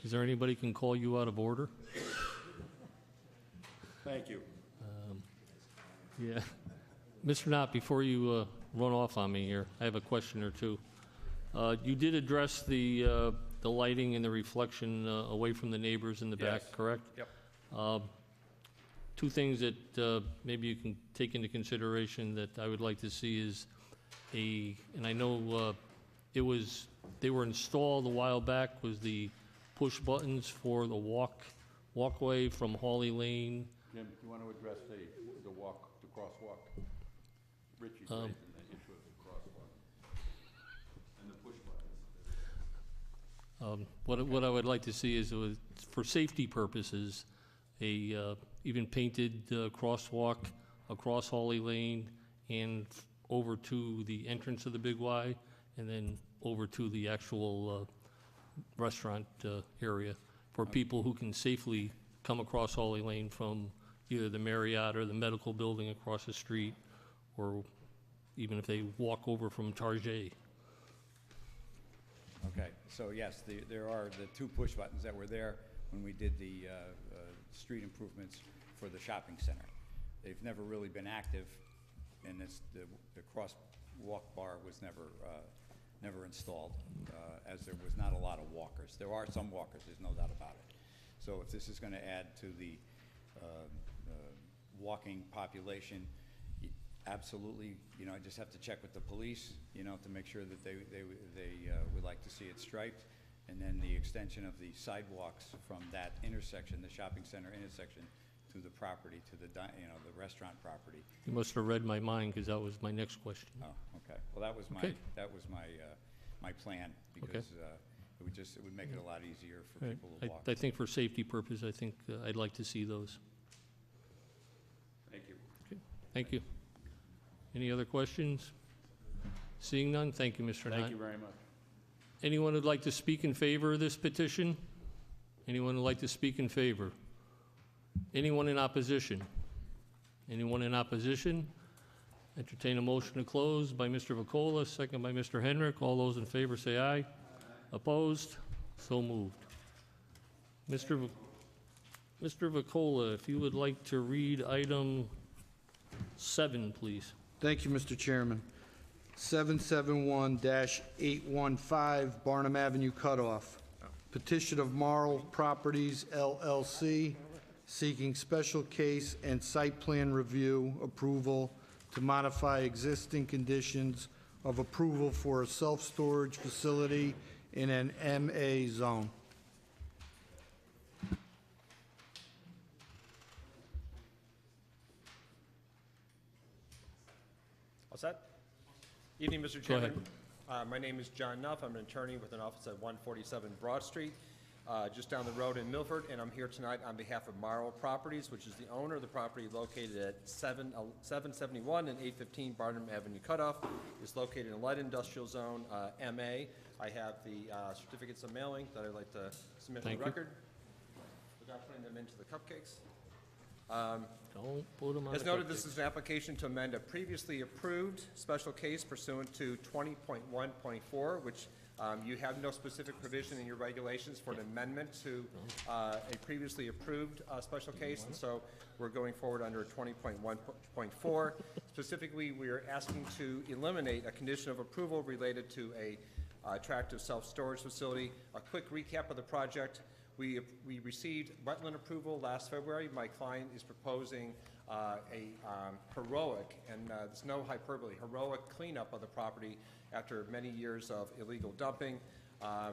Is there anybody can call you out of order? Thank you. Yeah. Mr. Knott, before you run off on me here, I have a question or two. You did address the lighting and the reflection away from the neighbors in the back, Yes. correct? Yep. Two things that maybe you can take into consideration that I would like to see is and I know they were installed a while back, was the push buttons for the walkway from Hawley Lane. Jim, do you want to address the crosswalk? Richie's raising the issue of the crosswalk and the push buttons. What I would like to see is, for safety purposes, a even painted crosswalk across Hawley Lane and over to the entrance of the Big Y, and then over to the actual restaurant area for people who can safely come across Hawley Lane from either the Marriott or the medical building across the street, or even if they walk over from Target. Okay, so yes, there are the two push buttons that were there when we did the street improvements for the shopping center. They've never really been active, and the crosswalk bar was never installed, as there was not a lot of walkers. There are some walkers, there's no doubt about it. So if this is going to add to the walking population, absolutely, I just have to check with the police, to make sure that they would like to see it striped. And then the extension of the sidewalks from that intersection, the shopping center intersection, to the property, to the restaurant property. You must have read my mind, because that was my next question. Oh, okay. Well, that was Okay. my plan, because it would make it a lot easier for Right. people to walk. I think for safety purpose, I think I'd like to see those. Thank you. Okay. Thank you. Any other questions? Seeing none, thank you, Mr. Knott. Thank you very much. Anyone who'd like to speak in favor of this petition? Anyone who'd like to speak in favor? Anyone in opposition? Anyone in opposition? Entertain a motion to close by Mr. Vacola, second by Mr. Henrik. All those in favor say aye. Opposed? So moved. Mr. Vacola, if you would like to read item 7, please. Thank you, Mr. Chairman. 771-815 Barnum Avenue Cutoff. Petition of Marl Properties LLC seeking special case and site plan review approval to modify existing conditions of approval for a self-storage facility in an MA zone. All set? Evening, Mr. Go ahead. Chairman. My name is John Nuff. I'm an attorney with an office at 147 Broad Street, just down the road in Milford, and I'm here tonight on behalf of Marl Properties, which is the owner of the property located at 771 and 815 Barnum Avenue Cutoff. It's located in a light industrial zone, MA. I have the certificates of mailing that I'd like to submit for the record without putting them into the cupcakes. Don't put them on As the noted, cupcakes. this is an application to amend a previously approved special case pursuant to 20.1.4, which you have no specific provision in your regulations for an amendment to a previously approved special case, and so we're going forward under 20.1.4. Specifically, we are asking to eliminate a condition of approval related to a attractive self-storage facility. A quick recap of the project. We received wetland approval last February. My client is proposing a heroic, and there's no hyperbole, heroic cleanup of the property after many years of illegal dumping.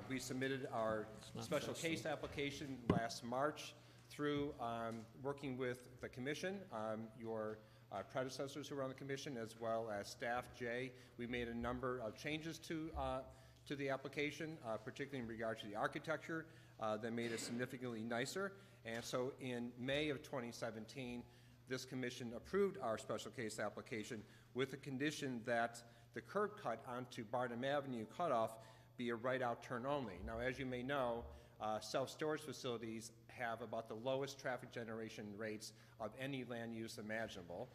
We submitted our special case application last March through working with the commission, your predecessors who were on the commission, as well as staff, Jay. We made a number of changes to the application, particularly in regard to the architecture, that made it significantly nicer. And so in May of 2017, this commission approved our special case application with the condition that the curb cut onto Barnum Avenue cutoff be a right-out turn only. Now, as you may know, self-storage facilities have about the lowest traffic generation rates of any land use imaginable,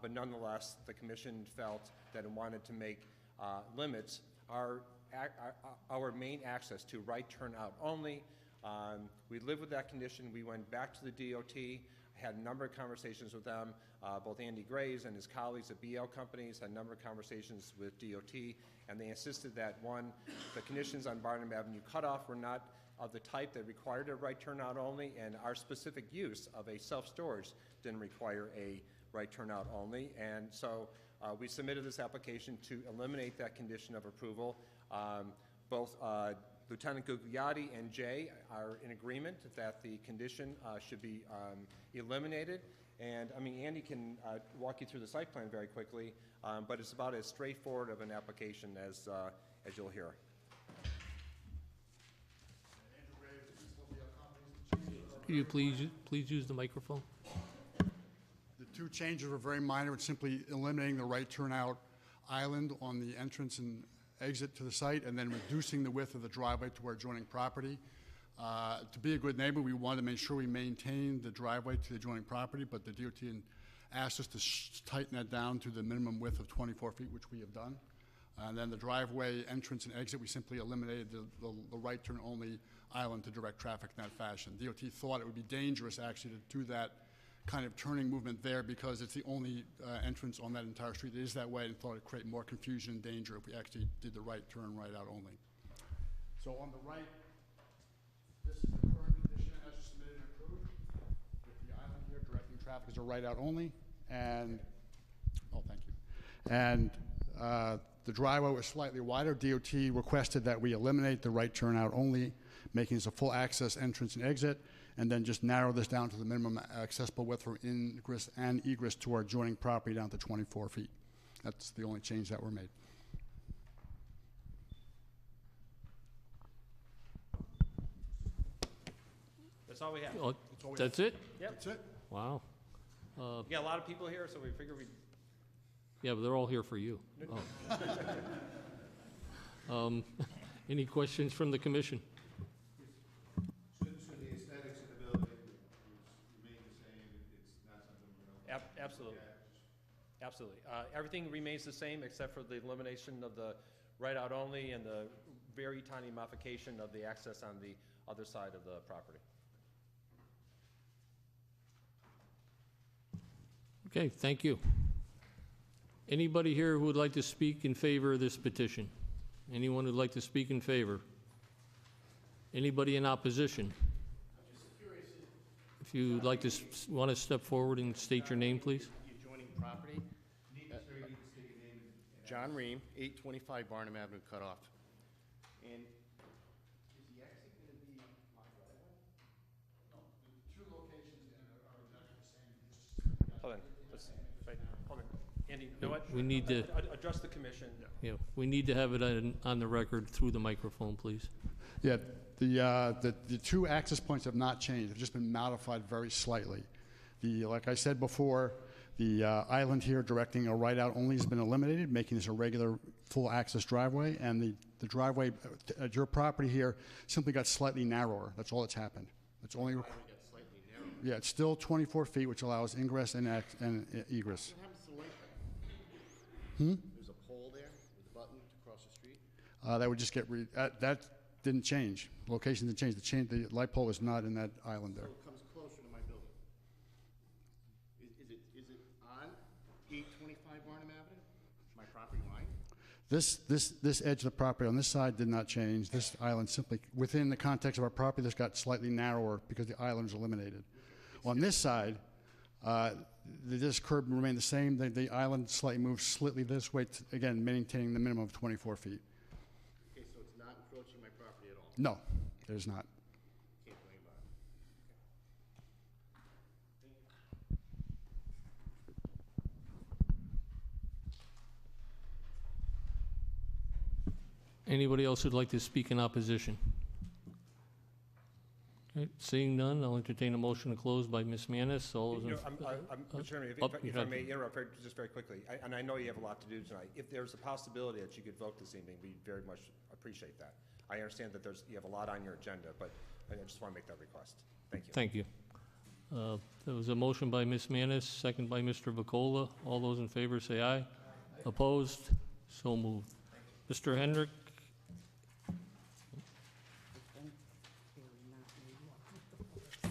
but nonetheless, the commission felt that it wanted to make limits our main access to right turn out only We lived with that condition. We went back to the DOT, had a number of conversations with them. Both Andy Graves and his colleagues at BL Companies had a number of conversations with DOT, and they insisted that, one, the conditions on Barnum Avenue cutoff were not of the type that required a right turnout only, and our specific use of a self-storage didn't require a right turnout only. And so we submitted this application to eliminate that condition of approval. Both Lieutenant Gugliotti and Jay are in agreement that the condition should be eliminated. And I mean, Andy can walk you through the site plan very quickly, but it's about as straightforward of an application as you'll hear. Could you please use the microphone? The two changes were very minor. It's simply eliminating the right turnout island on the entrance and exit to the site, and then reducing the width of the driveway to our adjoining property. To be a good neighbor, we wanted to make sure we maintained the driveway to the adjoining property, but the DOT asked us to tighten that down to the minimum width of 24 feet, which we have done. And then the driveway entrance and exit, we simply eliminated the right turn only island to direct traffic in that fashion. DOT thought it would be dangerous actually to do that kind of turning movement there because it's the only entrance on that entire street that is that way, and thought it'd create more confusion and danger if we actually did the right turn right out only. So on the right, this is the current condition as submitted and approved, with the island here directing traffic as a right out only, and, oh, thank you. And the driveway was slightly wider. DOT requested that we eliminate the right turn out only, making this a full access entrance and exit, and then just narrow this down to the minimum accessible width for ingress and egress to our adjoining property down to 24 feet. That's the only change that were made. That's all we have. Oh, that's it? Yep. That's it. Wow. We got a lot of people here, so we figured we'd. Yeah, but they're all here for you. Oh. Any questions from the commission? So the aesthetics of the building remain the same, it's not something we're going to... Absolutely. Absolutely. Everything remains the same except for the elimination of the right out only and the very tiny modification of the access on the other side of the property. Okay, thank you. Anybody here who would like to speak in favor of this petition? Anyone who'd like to speak in favor? Anybody in opposition? If you'd like to, want to step forward and state your name, please. The adjoining property. John Ream, 825 Barnum Avenue cutoff. And is the exit going to be my driveway? No, the two locations are exactly the same. Hold on. Wait, hold on. Andy, you know what? We need to, Address the commission. yeah, we need to have it on the record through the microphone, please. Yeah, the two access points have not changed. They've just been modified very slightly. Like I said before, the island here directing a right out only has been eliminated, making this a regular full access driveway, and the driveway at your property here simply got slightly narrower. That's all that's happened. It's only, Got slightly narrow. yeah, it's still 24 feet, which allows ingress and egress. What happens to the light pole? There's a pole there with a button to cross the street. That would just get, that didn't change. Location didn't change. The light pole is not in that island So there. it comes closer to my building. Is it on 825 Barnum Avenue? My property line? This edge of the property on this side did not change. This island simply, within the context of our property, this got slightly narrower because the island was eliminated. On this side, this curb remained the same. The island slightly moved slightly this way, again, maintaining the minimum of 24 feet. Okay, so it's not encroaching my property at all? No, there's not. Can't do anything about it. Anybody else who'd like to speak in opposition? Okay, seeing none, I'll entertain a motion to close by Ms. Manis. All those in, Mr. Chairman, you if I have- may interrupt just very quickly, and I know you have a lot to do tonight. If there's a possibility that you could vote this evening, we very much appreciate that. I understand that you have a lot on your agenda, but I just want to make that request. Thank you. Thank you. There was a motion by Ms. Manis, second by Mr. Vacola. All those in favor say aye. Opposed? So moved. Mr. Hendrick?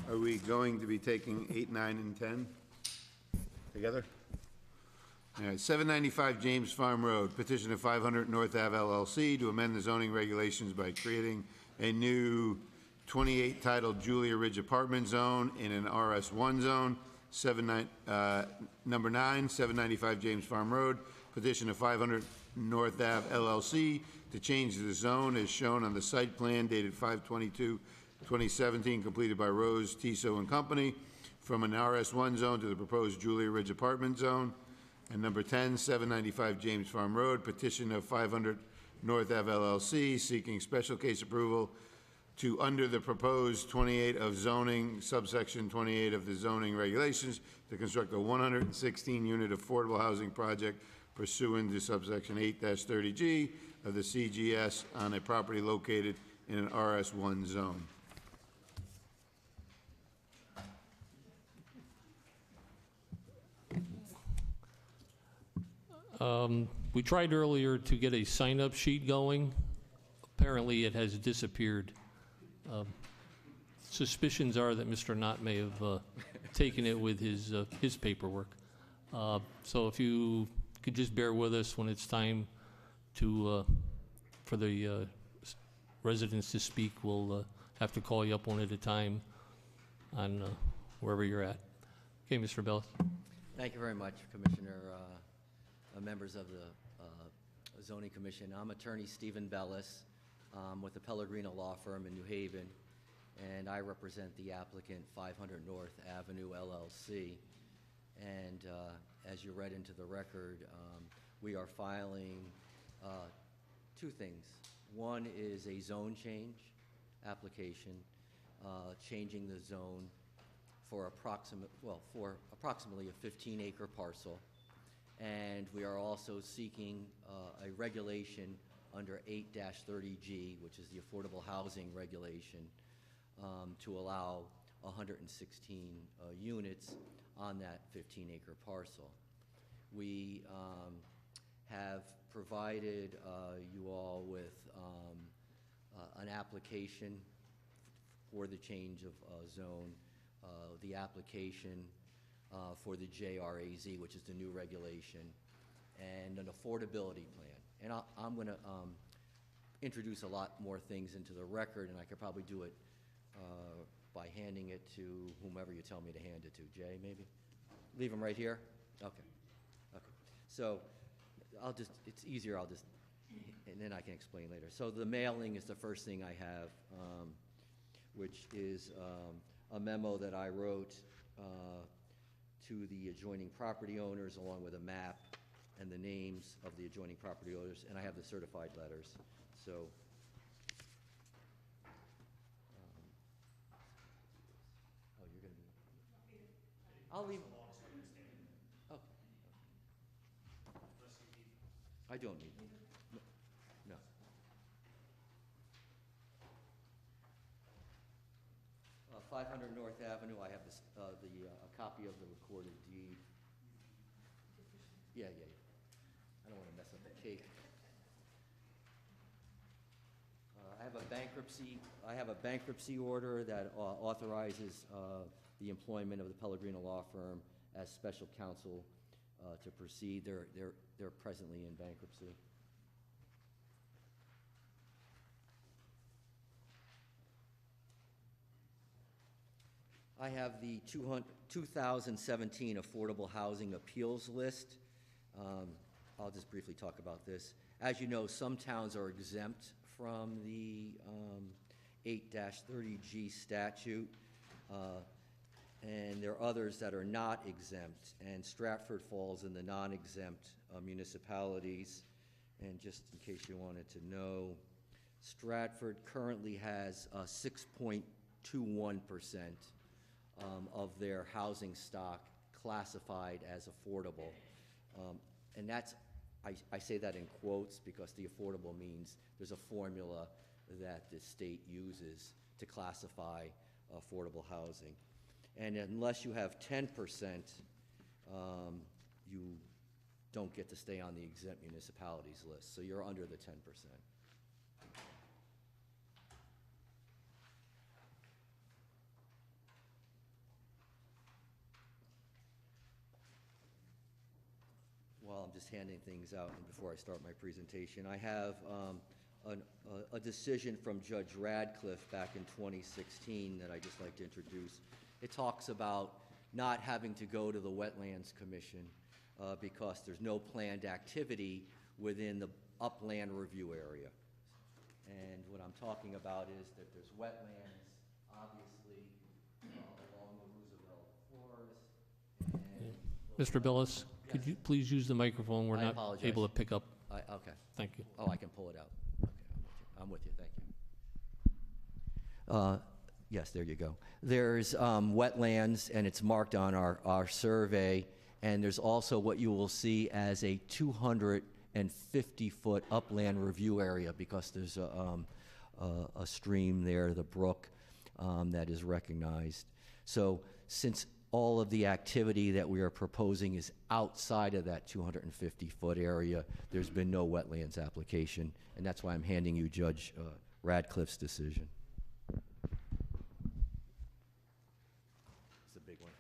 Are we going to be taking 8, 9, and 10 together? All right, 795 James Farm Road, petition of 500 North Ave LLC to amend the zoning regulations by creating a new 28 titled Julia Ridge Apartment Zone in an RS1 zone. Number 9, 795 James Farm Road, petition of 500 North Ave LLC to change the zone as shown on the site plan dated 5/22/2017, completed by Rose, Tissot and Company, from an RS1 zone to the proposed Julia Ridge Apartment Zone. And number 10, 795 James Farm Road, petition of 500 North Ave LLC, seeking special case approval to, under the proposed 28 of zoning, subsection 28 of the zoning regulations, to construct a 116-unit affordable housing project pursuant to subsection 8-30G of the CGS on a property located in an RS1 zone. We tried earlier to get a sign-up sheet going. Apparently, it has disappeared. Suspicions are that Mr. Knott may have taken it with his paperwork. So if you could just bear with us when it's time to, for the residents to speak, we'll have to call you up one at a time on wherever you're at. Okay, Mr. Bellis. Thank you very much, Commissioner, members of the Zoning Commission. I'm Attorney Stephen Bellis with the Pellegrino Law Firm in New Haven, and I represent the applicant 500 North Avenue LLC. And as you read into the record, we are filing two things. One is a zone change application, changing the zone for approximately a 15-acre parcel. And we are also seeking a regulation under 8-30G, which is the affordable housing regulation, to allow 116 units on that 15-acre parcel. We have provided you all with an application for the change of zone, the application for the JRAZ, which is the new regulation, and an affordability plan. And I'm going to introduce a lot more things into the record, and I could probably do it by handing it to whomever you tell me to hand it to. Jay, maybe? Leave them right here? Okay. Okay. So it's easier, and then I can explain later. So the mailing is the first thing I have, which is a memo that I wrote to the adjoining property owners, along with a map and the names of the adjoining property owners, and I have the certified letters. So, oh, you're going to be, I'll leave. Oh. I don't need them. No. 500 North Avenue, I have this, a copy of the recorded deed. Yeah. I don't want to mess up the cake. I have a bankruptcy order that authorizes the employment of the Pellegrino Law Firm as special counsel to proceed. They're presently in bankruptcy. I have the 2017 Affordable Housing Appeals List. I'll just briefly talk about this. As you know, some towns are exempt from the 8-30G statute, and there are others that are not exempt, and Stratford falls in the non-exempt municipalities. And just in case you wanted to know, Stratford currently has 6.21% of their housing stock classified as affordable. And that's, I say that in quotes because the affordable means there's a formula that the state uses to classify affordable housing. And unless you have 10%, you don't get to stay on the exempt municipalities list. So you're under the 10%. just handing things out before I start my presentation. I have a decision from Judge Radcliffe back in 2016 that I'd just like to introduce. It talks about not having to go to the Wetlands Commission because there's no planned activity within the upland review area. And what I'm talking about is that there's wetlands, obviously, along the Roosevelt Forest. And Mr. Billis, could you please use the microphone? We're I not apologize. able to pick up. Okay. Thank you. Oh, I can pull it out. Okay, I'm with you. Thank you. Yes, there you go. There's wetlands, and it's marked on our survey, and there's also what you will see as a 250-foot upland review area because there's a stream there, the brook, that is recognized. So since all of the activity that we are proposing is outside of that 250-foot area, there's been no wetlands application, and that's why I'm handing you Judge Radcliffe's decision. It's a big one.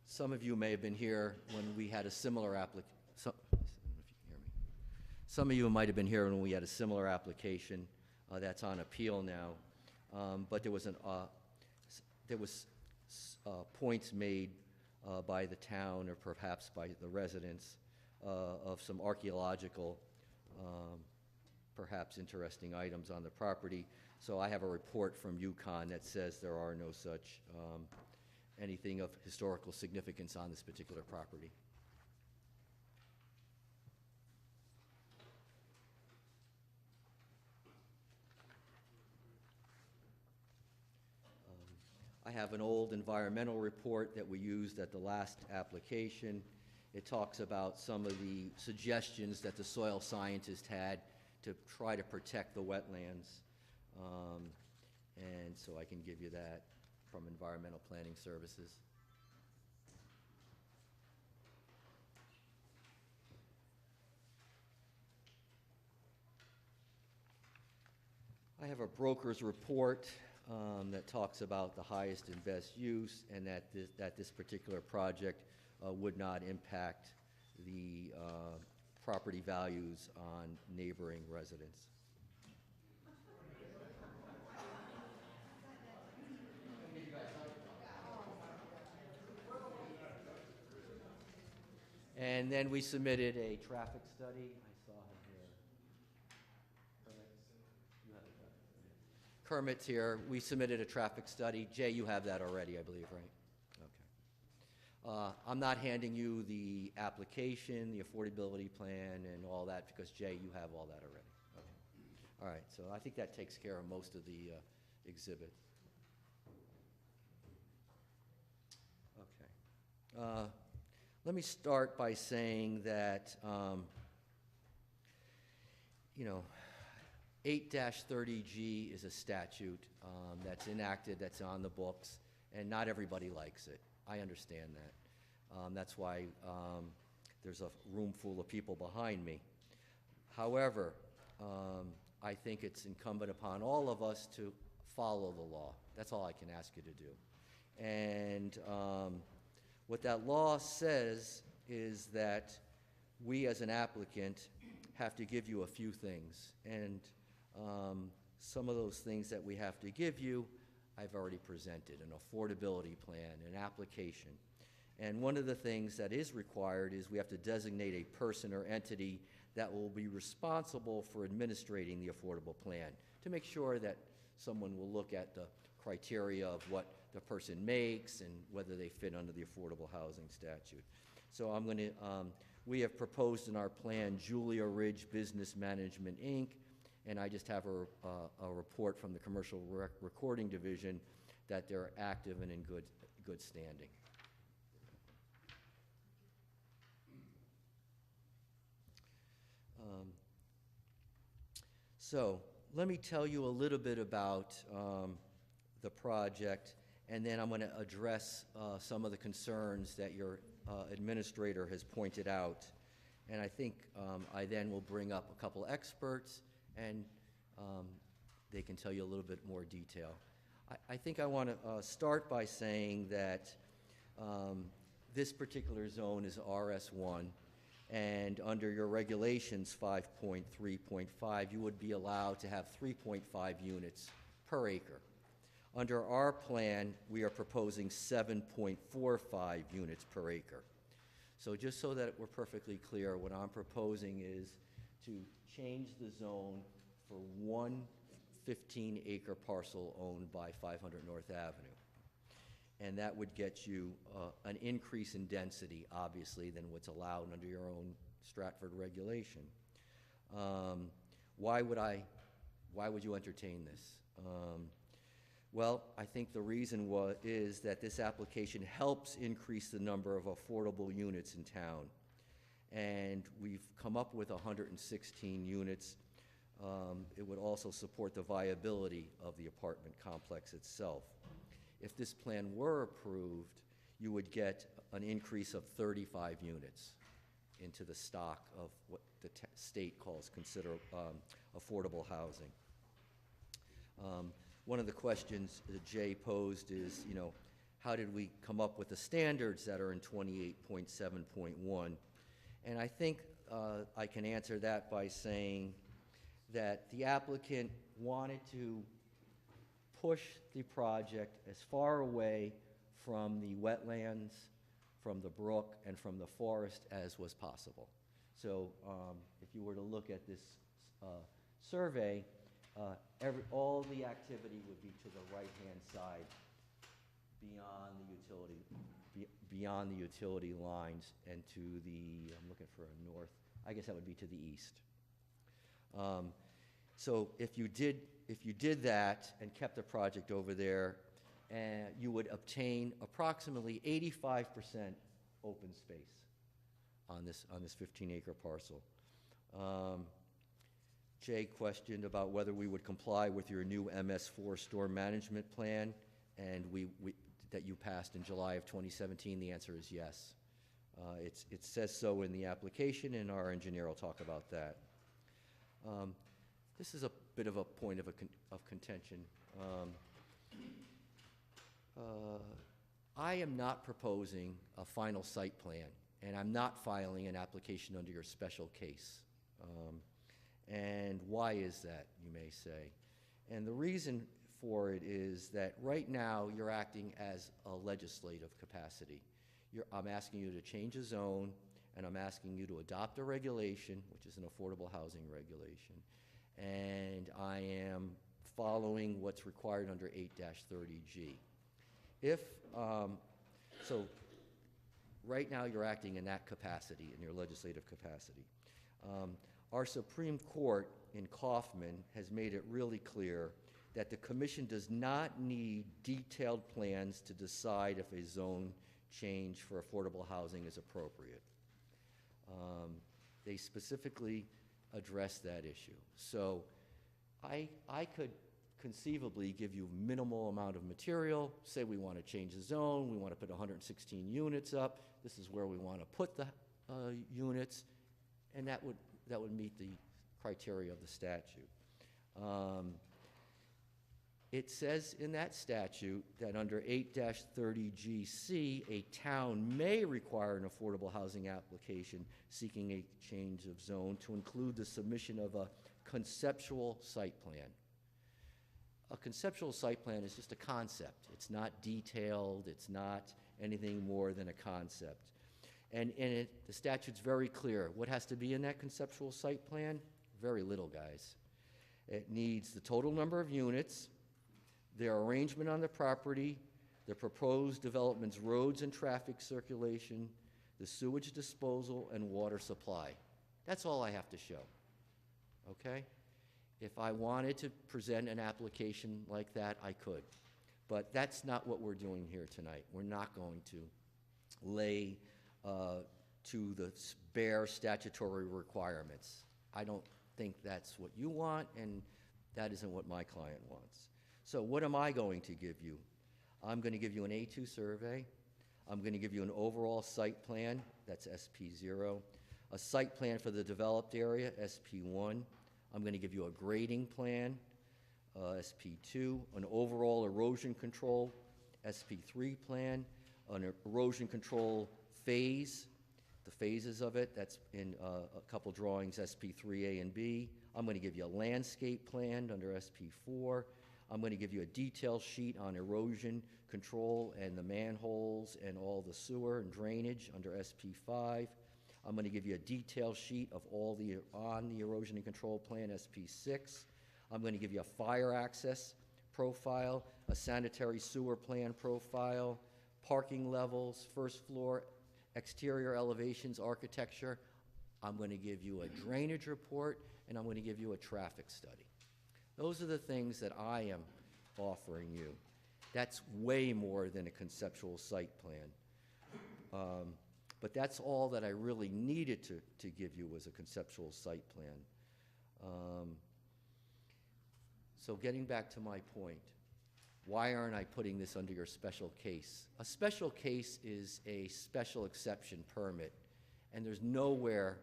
Some of you may have been here when we had a similar application. Some of you might have been here when we had a similar application that's on appeal now, but there was points made by the town or perhaps by the residents of some archaeological, perhaps interesting items on the property. So I have a report from UConn that says there are no such anything of historical significance on this particular property. I have an old environmental report that we used at the last application. It talks about some of the suggestions that the soil scientist had to try to protect the wetlands. And so I can give you that from Environmental Planning Services. I have a broker's report that talks about the highest and best use, and that this particular project would not impact the property values on neighboring residents. And then we submitted a traffic study. I saw him here. You have a traffic study. Kermit's here. We submitted a traffic study. Jay, you have that already, I believe, right? Okay. I'm not handing you the application, the affordability plan, and all that, because, Jay, you have all that already. Okay. All right, so I think that takes care of most of the exhibit. Okay. Let me start by saying that, 8-30G is a statute that's enacted, that's on the books, and not everybody likes it. I understand that. That's why there's a room full of people behind me. However, I think it's incumbent upon all of us to follow the law. That's all I can ask you to do. And what that law says is that we as an applicant have to give you a few things. And some of those things that we have to give you, I've already presented: an affordability plan, an application. And one of the things that is required is we have to designate a person or entity that will be responsible for administrating the affordable plan, to make sure that someone will look at the criteria of what the person makes and whether they fit under the affordable housing statute. So I'm going to, we have proposed in our plan Julia Ridge Business Management, Inc., and I just have a report from the Commercial Recording Division that they're active and in good standing. So let me tell you a little bit about the project, and then I'm going to address some of the concerns that your administrator has pointed out. And I think I then will bring up a couple experts and they can tell you a little bit more detail. I think I want to start by saying that this particular zone is RS1, and under your regulations 5.3.5, you would be allowed to have 3.5 units per acre. Under our plan, we are proposing 7.45 units per acre. So just so that we're perfectly clear, what I'm proposing is to change the zone for one 15-acre parcel owned by 500 North Avenue. And that would get you an increase in density, obviously, than what's allowed under your own Stratford regulation. Why would you entertain this? Well, I think the reason is that this application helps increase the number of affordable units in town. And we've come up with 116 units. It would also support the viability of the apartment complex itself. If this plan were approved, you would get an increase of 35 units into the stock of what the state calls affordable housing. One of the questions that Jay posed is, how did we come up with the standards that are in 28.7.1? And I think I can answer that by saying that the applicant wanted to push the project as far away from the wetlands, from the brook, and from the forest as was possible. So if you were to look at this survey, all the activity would be to the right-hand side beyond the utility lines and to the, I'm looking for a north, I guess that would be to the east. So if you did that and kept the project over there, you would obtain approximately 85% open space on this 15-acre parcel. Jay questioned about whether we would comply with your new MS4 storm management plan, and that you passed in July of 2017. The answer is yes. It says so in the application, and our engineer will talk about that. This is a bit of a point of contention. I am not proposing a final site plan, and I'm not filing an application under your special case. And why is that, you may say? And the reason for it is that right now you're acting as a legislative capacity. I'm asking you to change a zone, and I'm asking you to adopt a regulation, which is an affordable housing regulation. And I am following what's required under 8-30G. So right now you're acting in that capacity, in your legislative capacity. Our Supreme Court in Kaufman has made it really clear that the commission does not need detailed plans to decide if a zone change for affordable housing is appropriate. They specifically address that issue. So I could conceivably give you minimal amount of material, say we want to change the zone, we want to put 116 units up, this is where we want to put the units, and that would meet the criteria of the statute. It says in that statute that under 8-30GC, a town may require an affordable housing application seeking a change of zone to include the submission of a conceptual site plan. A conceptual site plan is just a concept. It's not detailed. It's not anything more than a concept. And the statute's very clear. What has to be in that conceptual site plan? Very little, guys. It needs the total number of units, their arrangement on the property, the proposed development's roads and traffic circulation, the sewage disposal, and water supply. That's all I have to show, okay? If I wanted to present an application like that, I could. But that's not what we're doing here tonight. We're not going to lay to the bare statutory requirements. I don't think that's what you want, and that isn't what my client wants. So what am I going to give you? I'm going to give you an A2 survey. I'm going to give you an overall site plan, that's SP0, a site plan for the developed area, SP1, I'm going to give you a grading plan, SP2, an overall erosion control, SP3 plan, an erosion control phase, the phases of it, that's in a couple drawings, SP3A and B. I'm going to give you a landscape plan under SP4. I'm going to give you a detail sheet on erosion control and the manholes and all the sewer and drainage under SP5. I'm going to give you a detail sheet of all on the erosion and control plan, SP6. I'm going to give you a fire access profile, a sanitary sewer plan profile, parking levels, first floor, exterior elevations, architecture. I'm going to give you a drainage report, and I'm going to give you a traffic study. Those are the things that I am offering you. That's way more than a conceptual site plan. But that's all that I really needed to give you was a conceptual site plan. So getting back to my point, why aren't I putting this under your special case? A special case is a special exception permit, and there's nowhere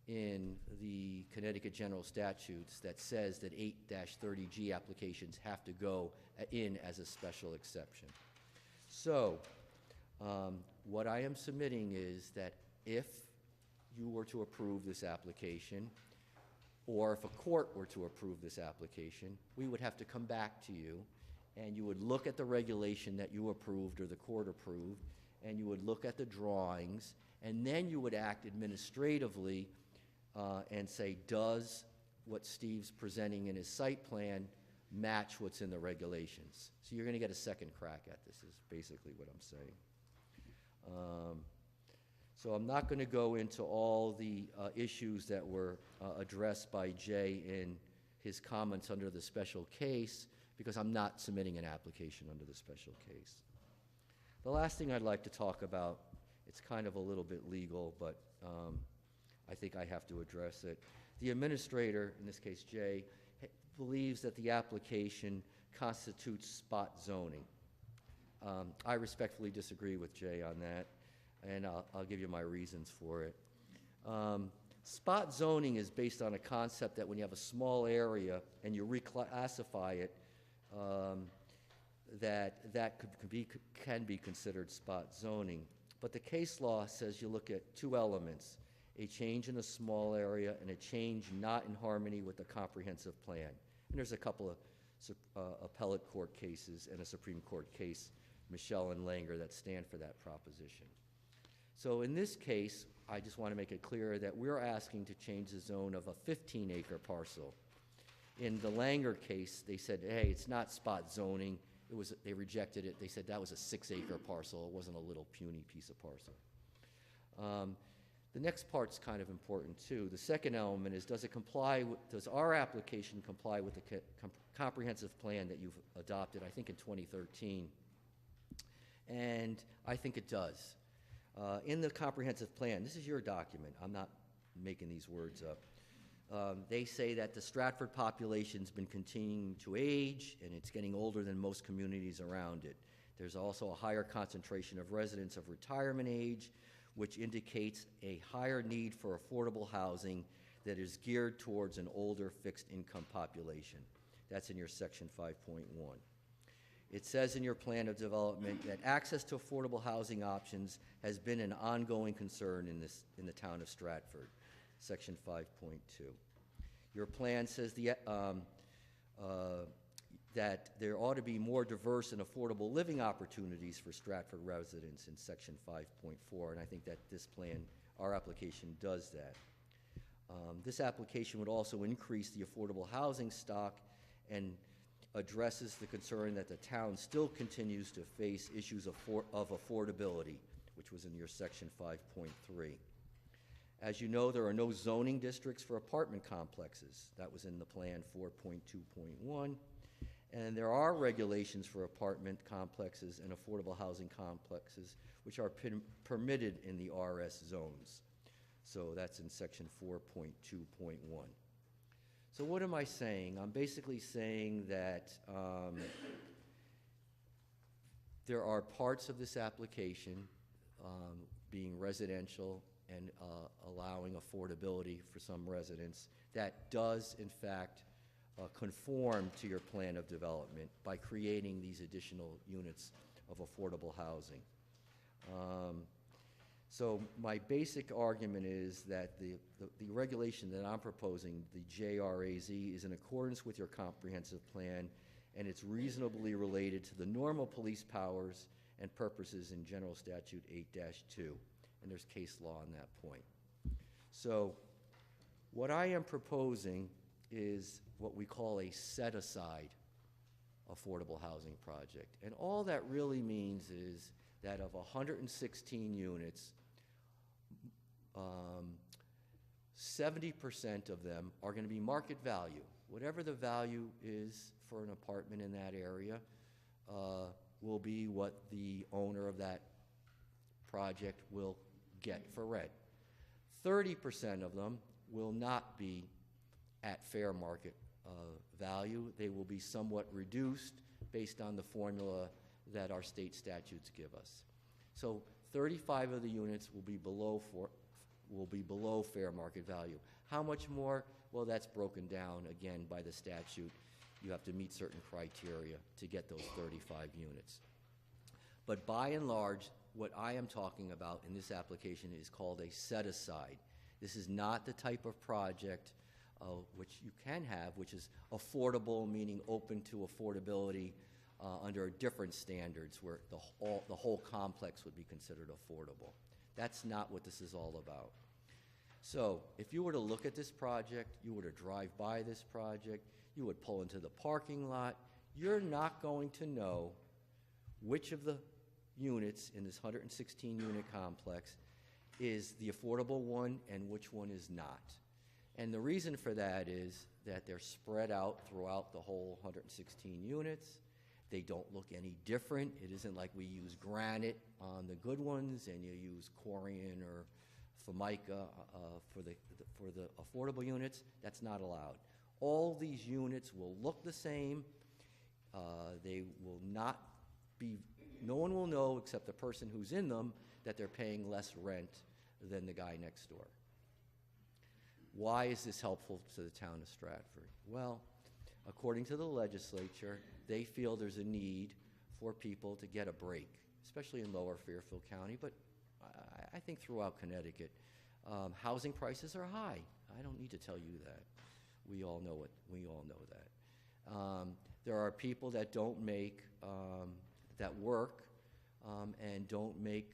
in the Connecticut General Statutes that says that 8-30G applications have to go in as a special exception. So what I am submitting is that if you were to approve this application, or if a court were to approve this application, we would have to come back to you, and you would look at the regulation that you approved or the court approved, and you would look at the drawings, and then you would act administratively and say, does what Steve's presenting in his site plan match what's in the regulations? So you're going to get a second crack at this, is basically what I'm saying. So I'm not going to go into all the issues that were addressed by Jay in his comments under the special case, because I'm not submitting an application under the special case. The last thing I'd like to talk about, it's kind of a little bit legal, but I think I have to address it. The administrator, in this case Jay, believes that the application constitutes spot zoning. I respectfully disagree with Jay on that, and I'll give you my reasons for it. Spot zoning is based on a concept that when you have a small area and you reclassify it, that can be considered spot zoning. But the case law says you look at two elements: a change in a small area and a change not in harmony with the comprehensive plan. And there's a couple of appellate court cases and a Supreme Court case, Michelle and Langer, that stand for that proposition. So in this case, I just want to make it clear that we're asking to change the zone of a 15-acre parcel. In the Langer case, they said, hey, it's not spot zoning. They rejected it. They said that was a 6-acre parcel. It wasn't a little puny piece of parcel. The next part's kind of important too. The second element is, does our application comply with the comprehensive plan that you've adopted, I think in 2013? And I think it does. In the comprehensive plan, this is your document, I'm not making these words up. They say that the Stratford population's been continuing to age, and it's getting older than most communities around it. There's also a higher concentration of residents of retirement age, which indicates a higher need for affordable housing that is geared towards an older fixed income population. That's in your section 5.1. It says in your plan of development that access to affordable housing options has been an ongoing concern in the town of Stratford, section 5.2. Your plan says that there ought to be more diverse and affordable living opportunities for Stratford residents in section 5.4, and I think that this plan, our application, does that. This application would also increase the affordable housing stock and addresses the concern that the town still continues to face issues of affordability, which was in your section 5.3. As you know, there are no zoning districts for apartment complexes. That was in the plan 4.2.1. And there are regulations for apartment complexes and affordable housing complexes, which are permitted in the RS zones. So that's in section 4.2.1. So what am I saying? I'm basically saying that there are parts of this application, being residential and allowing affordability for some residents that does, in fact, conform to your plan of development by creating these additional units of affordable housing. So my basic argument is that the regulation that I'm proposing, the JRAZ, is in accordance with your comprehensive plan, and it's reasonably related to the normal police powers and purposes in General Statute 8-2, and there's case law on that point. So what I am proposing is what we call a set-aside affordable housing project. And all that really means is that of 116 units, 70% of them are going to be market value. Whatever the value is for an apartment in that area will be what the owner of that project will get for rent. 30% of them will not be at fair market value. They will be somewhat reduced based on the formula that our state statutes give us. So 35 of the units will be below fair market value. How much more? Well, that's broken down again by the statute. You have to meet certain criteria to get those 35 units. But by and large, what I am talking about in this application is called a set-aside. This is not the type of project which you can have, which is affordable, meaning open to affordability under different standards where the whole complex would be considered affordable. That's not what this is all about. So if you were to look at this project, you were to drive by this project, you would pull into the parking lot, you're not going to know which of the units in this 116-unit complex is the affordable one and which one is not. And the reason for that is that they're spread out throughout the whole 116 units. They don't look any different. It isn't like we use granite on the good ones and you use corian or formica for the affordable units. That's not allowed. All these units will look the same. They will not be, no one will know except the person who's in them that they're paying less rent than the guy next door. Why is this helpful to the town of Stratford? Well, according to the legislature, they feel there's a need for people to get a break, especially in lower Fairfield County, but I think throughout Connecticut. Housing prices are high. I don't need to tell you that. We all know it. We all know that. There are people that don't make, that work and don't make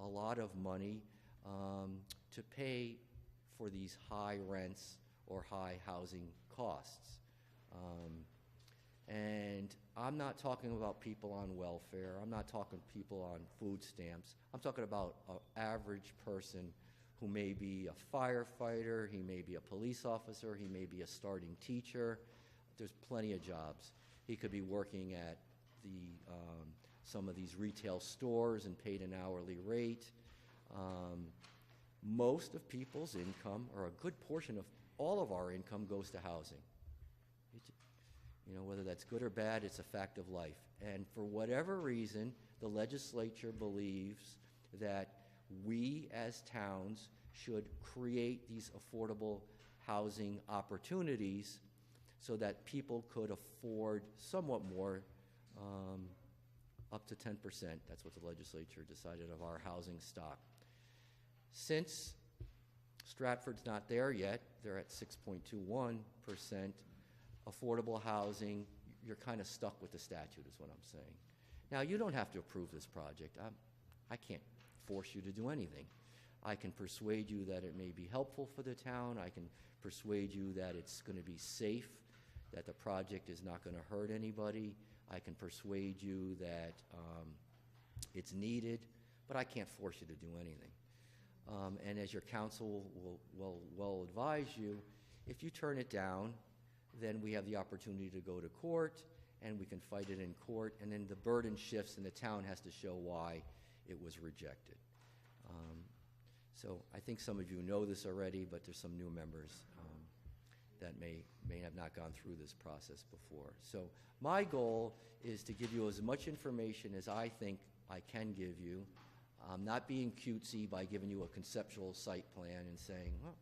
a lot of money to pay for these high rents or high housing costs. And I'm not talking about people on welfare. I'm not talking people on food stamps. I'm talking about an average person who may be a firefighter, he may be a police officer, he may be a starting teacher. There's plenty of jobs. He could be working at some of these retail stores and paid an hourly rate. Most of people's income, or a good portion of all of our income, goes to housing. You know, whether that's good or bad, it's a fact of life. And for whatever reason, the legislature believes that we as towns should create these affordable housing opportunities so that people could afford somewhat more, up to 10%. That's what the legislature decided of our housing stock. Since Stratford's not there yet, they're at 6.21% affordable housing, you're kind of stuck with the statute is what I'm saying. Now, you don't have to approve this project. I can't force you to do anything. I can persuade you that it may be helpful for the town. I can persuade you that it's going to be safe, that the project is not going to hurt anybody. I can persuade you that it's needed, but I can't force you to do anything. And as your counsel will advise you, if you turn it down, then we have the opportunity to go to court, and we can fight it in court, and then the burden shifts, and the town has to show why it was rejected. So I think some of you know this already, but there's some new members that may have not gone through this process before. So my goal is to give you as much information as I think I can give you. I'm not being cutesy by giving you a conceptual site plan and saying, well,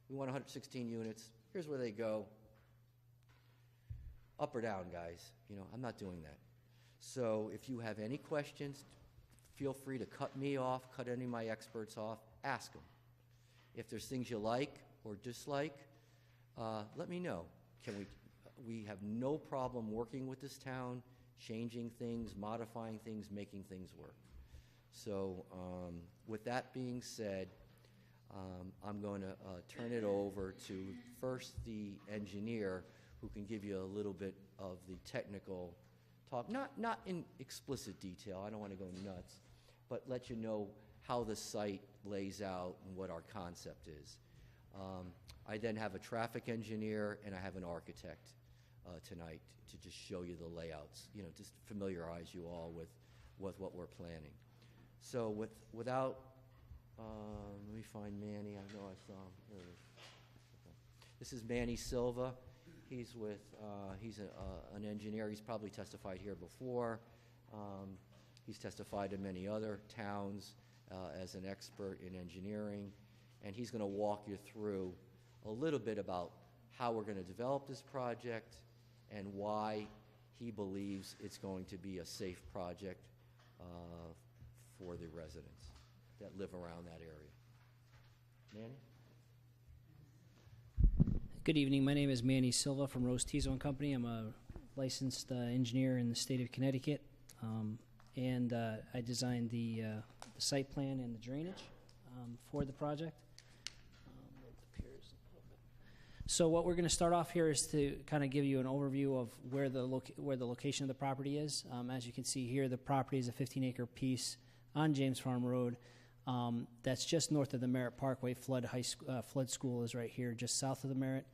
we want 116 units, here's where they go. Up or down, guys. I'm not doing that. So if you have any questions, feel free to cut me off, cut any of my experts off, ask them. If there's things you like or dislike, let me know. We have no problem working with this town, changing things, modifying things, making things work. So with that being said, I'm going to turn it over to first the engineer, who can give you a little bit of the technical talk, not in explicit detail, I don't want to go nuts, but let you know how the site lays out and what our concept is. I then have a traffic engineer and I have an architect tonight to just show you the layouts, just familiarize you all with what we're planning. So without, let me find Manny, I know I saw him. There it is. Okay. This is Manny Silva. He's an engineer. He's probably testified here before. He's testified in many other towns as an expert in engineering. And he's going to walk you through a little bit about how we're going to develop this project and why he believes it's going to be a safe project for the residents that live around that area. Manny? Good evening. My name is Manny Silva from Rose Tizo and Company. I'm a licensed engineer in the state of Connecticut, and I designed the site plan and the drainage for the project. So what we're going to start off here is to kind of give you an overview of where the location of the property is. As you can see here, the property is a 15-acre piece on James Farm Road. That's just north of the Merritt Parkway. Flood School is right here, just south of the Merritt.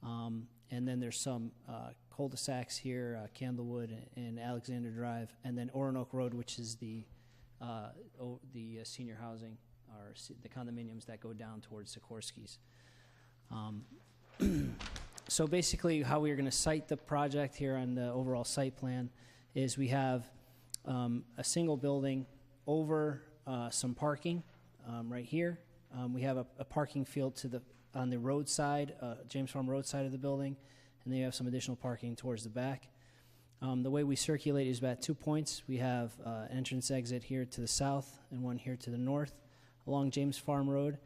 And then there's some cul-de-sacs here, Candlewood and Alexander Drive, and then Oronoke Road, which is the senior housing or the condominiums that go down towards Sikorsky's. So basically how we're going to site the project here on the overall site plan is we have a single building over some parking right here. We have a parking field on the roadside, James Farm Road side of the building, and then you have some additional parking towards the back. The way we circulate is about 2 points. We have entrance exit here to the south and one here to the north along James Farm Road.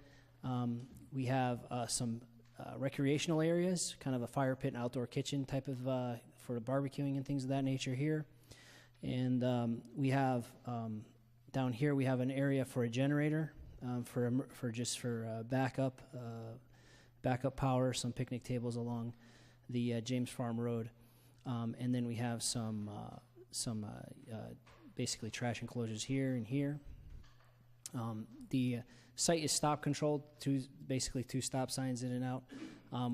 We have some recreational areas, kind of a fire pit and outdoor kitchen type of for barbecuing and things of that nature here. And we have down here we have an area for a generator for backup power, some picnic tables along the James Farm Road, and then we have some basically trash enclosures here and here. The site is stop controlled, basically two stop signs in and out.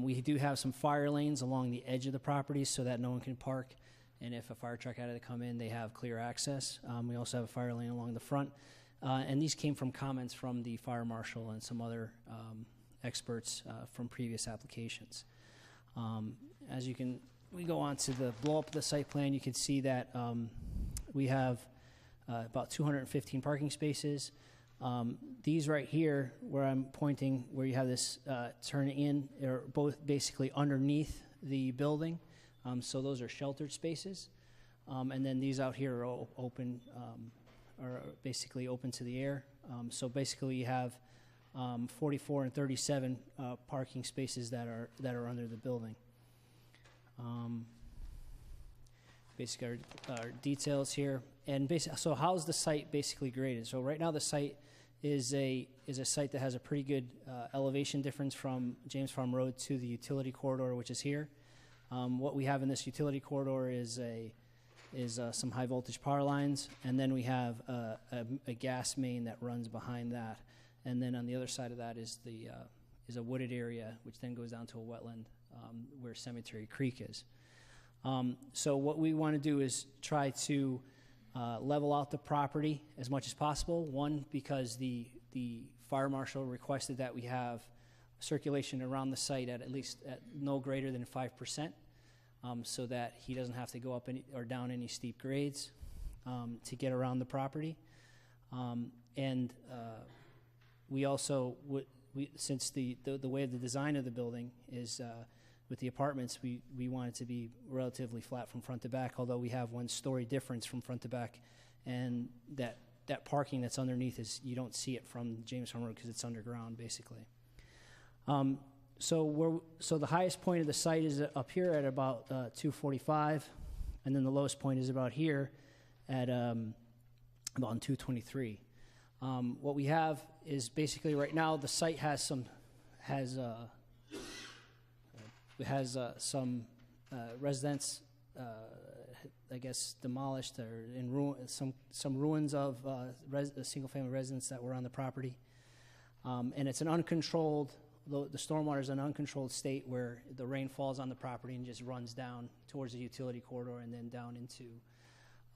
We do have some fire lanes along the edge of the property so that no one can park, and if a fire truck had to come in, they have clear access. We also have a fire lane along the front, and these came from comments from the fire marshal and some other experts from previous applications. As we go on to the blow up of the site plan, you can see that we have about 215 parking spaces. These right here, where I'm pointing, where you have this turn in, are both basically underneath the building. So those are sheltered spaces. And then these out here are open, are basically open to the air. So basically you have 44 and 37 parking spaces that are under the building. Basically our details here. And so how's the site basically graded? So right now the site is a site that has a pretty good elevation difference from James Farm Road to the utility corridor, which is here. What we have in this utility corridor is some high voltage power lines, and then we have a gas main that runs behind that, and then on the other side of that is a wooded area, which then goes down to a wetland where Cemetery Creek is. So what we want to do is try to level out the property as much as possible. One, because the fire marshal requested that we have circulation around the site at least at no greater than 5%, so that he doesn't have to go up or down any steep grades to get around the property. And we also, since the way of the design of the building is with the apartments, we want it to be relatively flat from front to back, although we have 1-story difference from front to back. And that parking that's underneath you don't see it from James Farm Road because it's underground, basically. So the highest point of the site is up here at about 245, and then the lowest point is about here at about 223. What we have is basically right now the site has some residents, I guess, demolished or in ruin, some ruins of single-family residents that were on the property, and it's an uncontrolled. The stormwater is an uncontrolled state where the rain falls on the property and just runs down towards the utility corridor and then down into,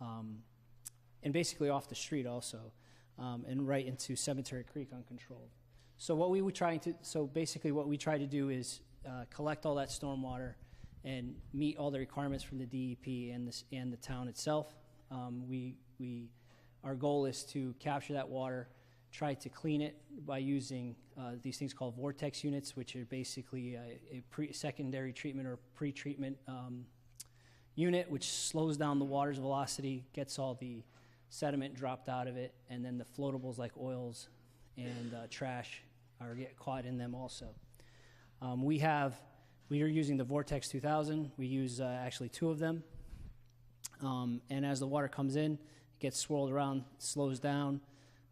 and basically off the street also, and right into Cemetery Creek uncontrolled. So what we try to do is collect all that stormwater and meet all the requirements from the DEP and the town itself. Our goal is to capture that water, try to clean it by using these things called vortex units, which are basically a secondary treatment or pre-treatment unit, which slows down the water's velocity, gets all the sediment dropped out of it, and then the floatables like oils and trash get caught in them also. We are using the Vortex 2000. We use actually 2 of them. And as the water comes in, it gets swirled around, slows down,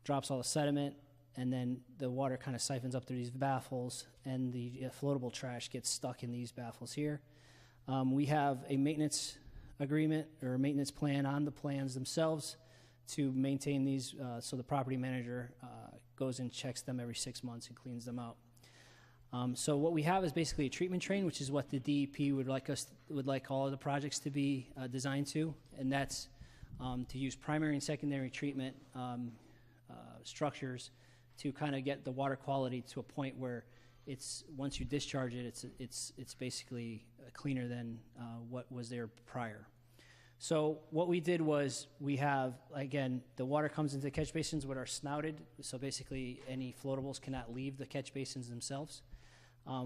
drops all the sediment, and then the water kind of siphons up through these baffles, and the floatable trash gets stuck in these baffles here. We have a maintenance agreement or a maintenance plan on the plans themselves to maintain these, so the property manager goes and checks them every 6 months and cleans them out. So what we have is basically a treatment train, which is what the DEP would like all of the projects to be designed to, and that's to use primary and secondary treatment structures to kind of get the water quality to a point where once you discharge it, it's basically cleaner than what was there prior. So what we did was we have, again, the water comes into the catch basins which are snouted, so basically any floatables cannot leave the catch basins themselves.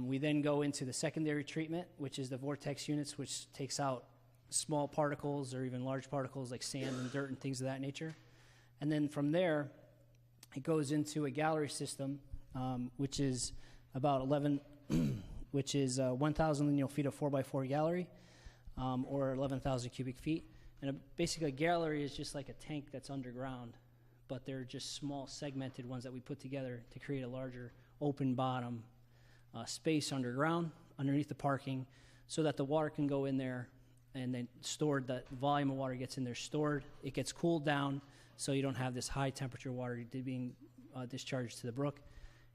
We then go into the secondary treatment, which is the vortex units, which takes out small particles or even large particles like sand and dirt and things of that nature. And then from there, it goes into a gallery system, which is about 1,000 lineal feet of 4x4 gallery, or 11,000 cubic feet. And basically a gallery is just like a tank that's underground, but they're just small segmented ones that we put together to create a larger open bottom space underground, underneath the parking, so that the water can go in there and then stored, that volume of water gets in there stored. It gets cooled down, so you don't have this high temperature water being discharged to the brook.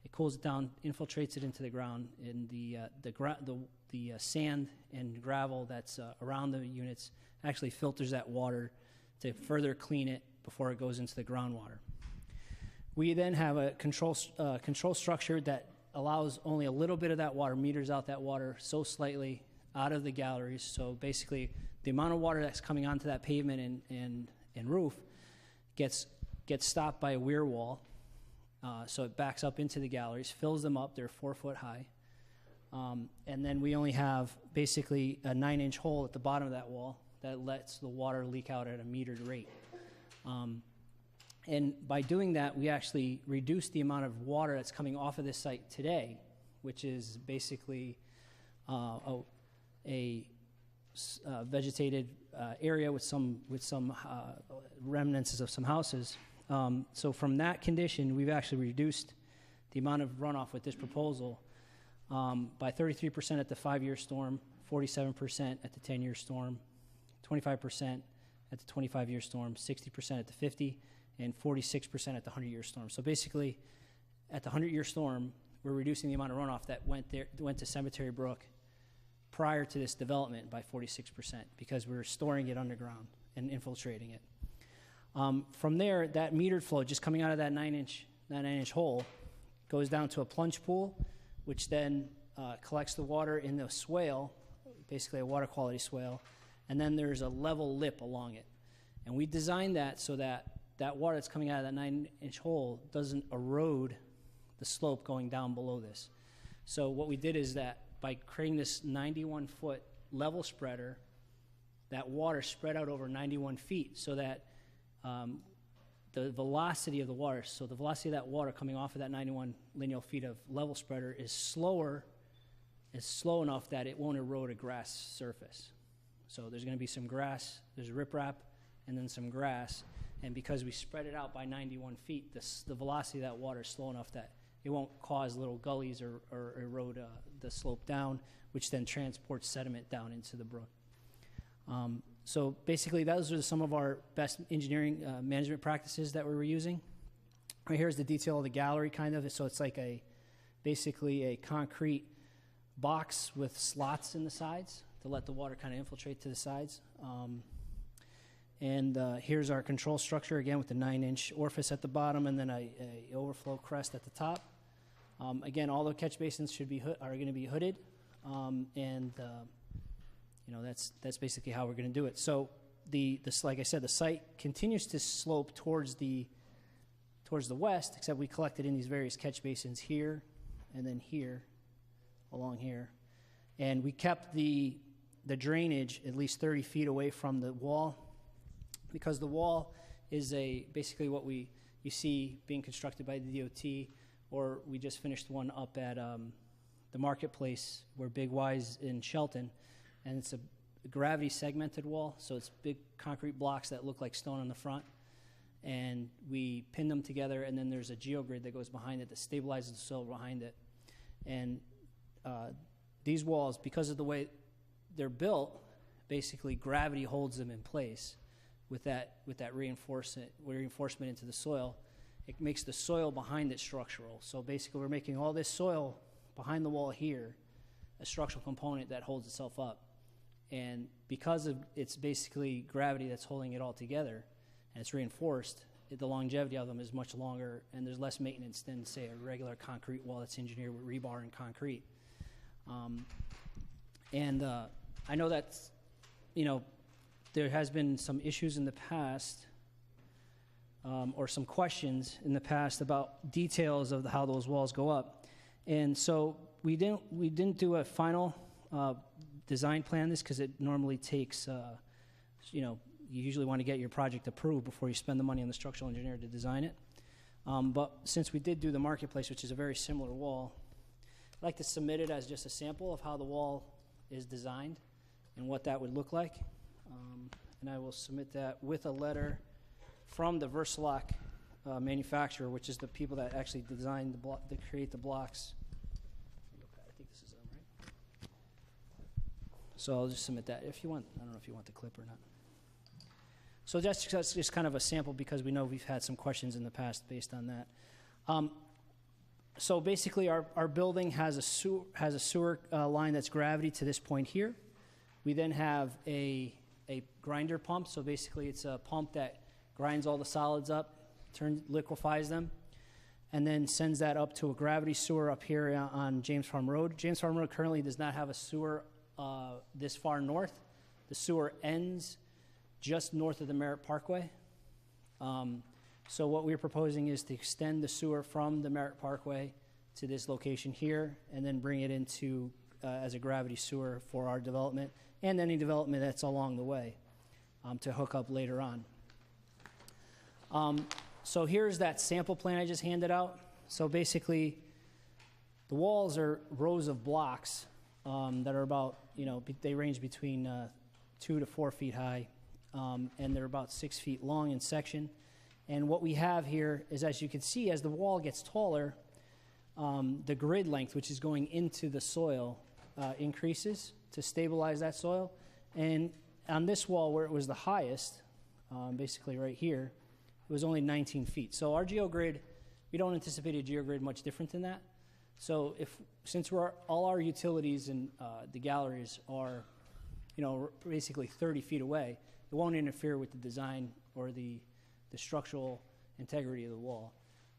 It cools it down, infiltrates it into the ground, and the sand and gravel that's around the units actually filters that water to further clean it before it goes into the groundwater. We then have a control structure that allows only a little bit of that water, meters out that water so slightly out of the galleries. So basically, the amount of water that's coming onto that pavement and roof gets stopped by a weir wall. So it backs up into the galleries, fills them up. They're 4 foot high. And then we only have basically a 9-inch hole at the bottom of that wall that lets the water leak out at a metered rate. And by doing that, we actually reduce the amount of water that's coming off of this site today, which is basically a vegetated area with some remnants of some houses. So from that condition, we've actually reduced the amount of runoff with this proposal by 33% at the 5-year storm, 47% at the 10-year storm, 25% at the 25-year storm, 60% at the 50, and 46% at the 100-year storm. So basically, at the 100-year storm, we're reducing the amount of runoff that went to Cemetery Brook prior to this development by 46% because we're storing it underground and infiltrating it. From there, that metered flow just coming out of that 9-inch hole goes down to a plunge pool, which then collects the water in the swale, basically a water quality swale, and then there's a level lip along it. And we designed that so that that water that's coming out of that 9-inch hole doesn't erode the slope going down below this. So what we did is that by creating this 91-foot level spreader, that water spread out over 91 feet so that the velocity of the water, so the velocity of that water coming off of that 91 lineal feet of level spreader is slow enough that it won't erode a grass surface. So there's going to be some grass, there's riprap, and then some grass. And because we spread it out by 91 feet, the velocity of that water is slow enough that it won't cause little gullies or erode the slope down, which then transports sediment down into the brook. So basically, those are some of our best engineering management practices that we were using. Right here is the detail of the gallery, kind of. So it's like basically a concrete box with slots in the sides to let the water kind of infiltrate to the sides. And here's our control structure, again, with the 9-inch orifice at the bottom and then a overflow crest at the top. Again, all the catch basins are going to be hooded, that's basically how we're going to do it. So like I said, the site continues to slope towards the west, except we collected in these various catch basins here and then here, along here. And we kept the drainage at least 30 feet away from the wall, because the wall is basically what you see being constructed by the DOT, or we just finished one up at the marketplace where Big Y's in Shelton, and it's a gravity segmented wall, so it's big concrete blocks that look like stone on the front, and we pin them together, and then there's a geogrid that goes behind it that stabilizes the soil behind it. And these walls, because of the way they're built, basically gravity holds them in place with that reinforcement into the soil. It makes the soil behind it structural. So basically we're making all this soil behind the wall here a structural component that holds itself up. And because of it's basically gravity that's holding it all together, and it's reinforced, the longevity of them is much longer, and there's less maintenance than, say, a regular concrete wall that's engineered with rebar and concrete. I know that, there has been some issues in the past, or some questions in the past about details of how those walls go up. And so we didn't do a final design plan this, because it normally takes, you usually want to get your project approved before you spend the money on the structural engineer to design it. But since we did do the marketplace, which is a very similar wall, I'd like to submit it as just a sample of how the wall is designed and what that would look like. And I will submit that with a letter from the Versalock manufacturer, which is the people that actually designed that create the blocks. I think this is them, right? So I'll just submit that. If you want, I don't know if you want the clip or not. So that's just kind of a sample, because we know we've had some questions in the past based on that. So basically, our building has a sewer line that's gravity to this point here. We then have a grinder pump. So basically, it's a pump that grinds all the solids up, liquefies them, and then sends that up to a gravity sewer up here on James Farm Road. James Farm Road currently does not have a sewer this far north. The sewer ends just north of the Merritt Parkway. So what we're proposing is to extend the sewer from the Merritt Parkway to this location here, and then bring it into as a gravity sewer for our development and any development that's along the way to hook up later on. So here's that sample plan I just handed out. So basically, the walls are rows of blocks that are about, they range between 2 to 4 feet high, and they're about 6 feet long in section. And what we have here is, as you can see, as the wall gets taller, the grid length, which is going into the soil, increases to stabilize that soil. And on this wall, where it was the highest, basically right here, it was only 19 feet. So our geogrid, we don't anticipate a geogrid much different than that. So since all our utilities and the galleries are, basically 30 feet away, it won't interfere with the design or the structural integrity of the wall.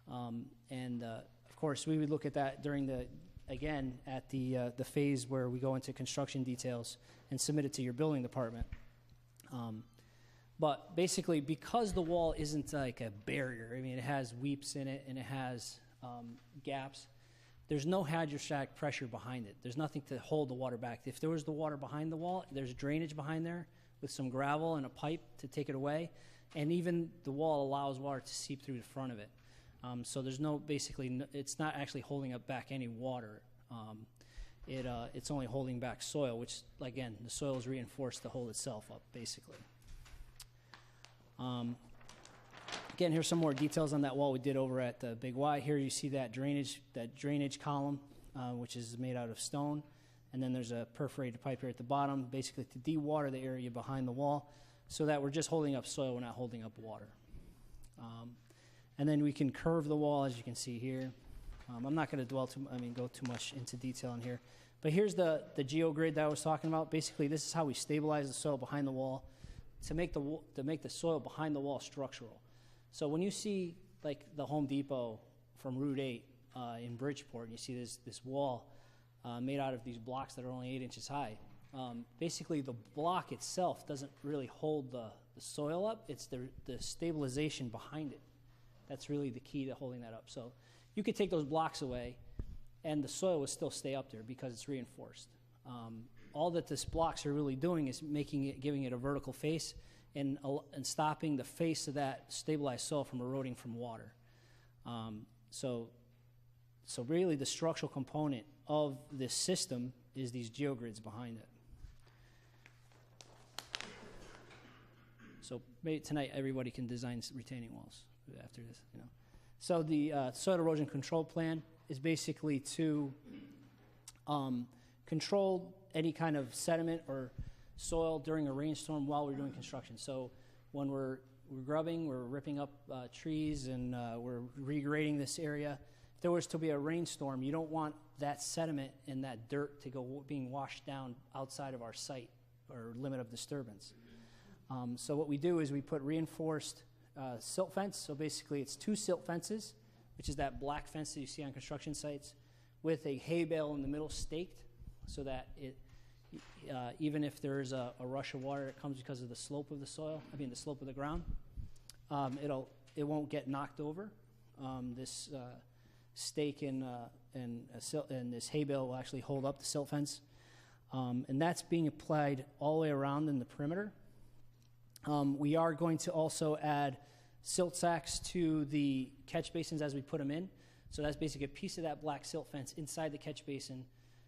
Of course, we would look at that during at the phase where we go into construction details and submit it to your building department. But basically, because the wall isn't like a barrier, I mean, it has weeps in it and it has gaps, there's no hydrostatic pressure behind it. There's nothing to hold the water back. If there was the water behind the wall, there's drainage behind there with some gravel and a pipe to take it away. And even the wall allows water to seep through the front of it. So there's no, basically, it's not actually holding up back any water. It's only holding back soil, which, again, the soil is reinforced to hold itself up, basically. Again, here's some more details on that wall we did over at the Big Y. Here you see that drainage column, which is made out of stone. And then there's a perforated pipe here at the bottom, basically to de-water the area behind the wall so that we're just holding up soil, we're not holding up water. And then we can curve the wall, as you can see here. I'm not going to go too much into detail in here. But here's the geogrid that I was talking about. Basically, this is how we stabilize the soil behind the wall to make the soil behind the wall structural. So when you see like the Home Depot from Route 8 in Bridgeport, and you see this wall made out of these blocks that are only 8 inches high, basically the block itself doesn't really hold the soil up. It's the stabilization behind it. That's really the key to holding that up. So you could take those blocks away, and the soil would still stay up there because it's reinforced. All that these blocks are really doing is giving it a vertical face and stopping the face of that stabilized soil from eroding from water. So really the structural component of this system is these geogrids behind it. So maybe tonight everybody can design retaining walls after this, you know. So the soil erosion control plan is basically to control any kind of sediment or soil during a rainstorm while we're doing construction. So when we're grubbing, we're ripping up trees, and we're regrading this area. If there was to be a rainstorm, you don't want that sediment and that dirt to go being washed down outside of our site or limit of disturbance. So what we do is we put reinforced silt fence. So basically it's 2 silt fences, which is that black fence that you see on construction sites, with a hay bale in the middle staked, so that it, even if there is a rush of water that comes because of the slope of the soil, the slope of the ground, it won't get knocked over. This stake and this hay bale will actually hold up the silt fence, and that's being applied all the way around in the perimeter. We are going to also add silt sacks to the catch basins as we put them in. So that's basically a piece of that black silt fence inside the catch basin.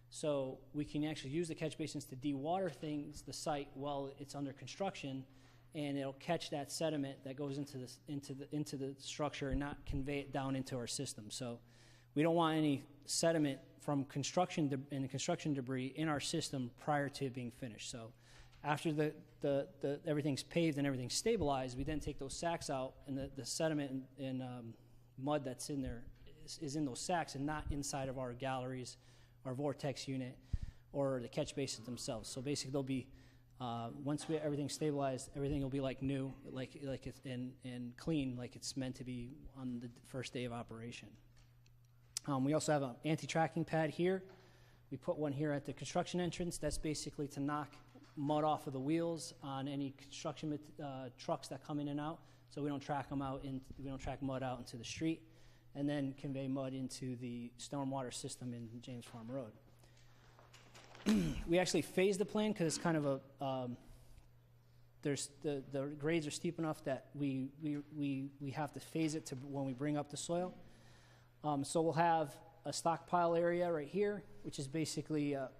So we can actually use the catch basins to de-water the site while it's under construction, and it'll catch that sediment that goes into the structure and not convey it down into our system. So we don't want any sediment from construction debris in our system prior to it being finished. So after everything's paved and everything's stabilized, we then take those sacks out, and the sediment and mud that's in there is in those sacks and not inside of our galleries, our vortex unit, or the catch basins themselves. So basically they'll be, once everything's stabilized, everything will be like new, like it's and clean, like it's meant to be on the first day of operation. We also have an anti-tracking pad here. We put one here at the construction entrance. That's basically to knock mud off of the wheels on any construction trucks that come in and out, so we don't track them out. We don't track mud out into the street, and then convey mud into the stormwater system in James Farm Road. We actually phased the plan because it's kind of a the grades are steep enough that we have to phase it to when we bring up the soil. So we'll have a stockpile area right here, which is basically a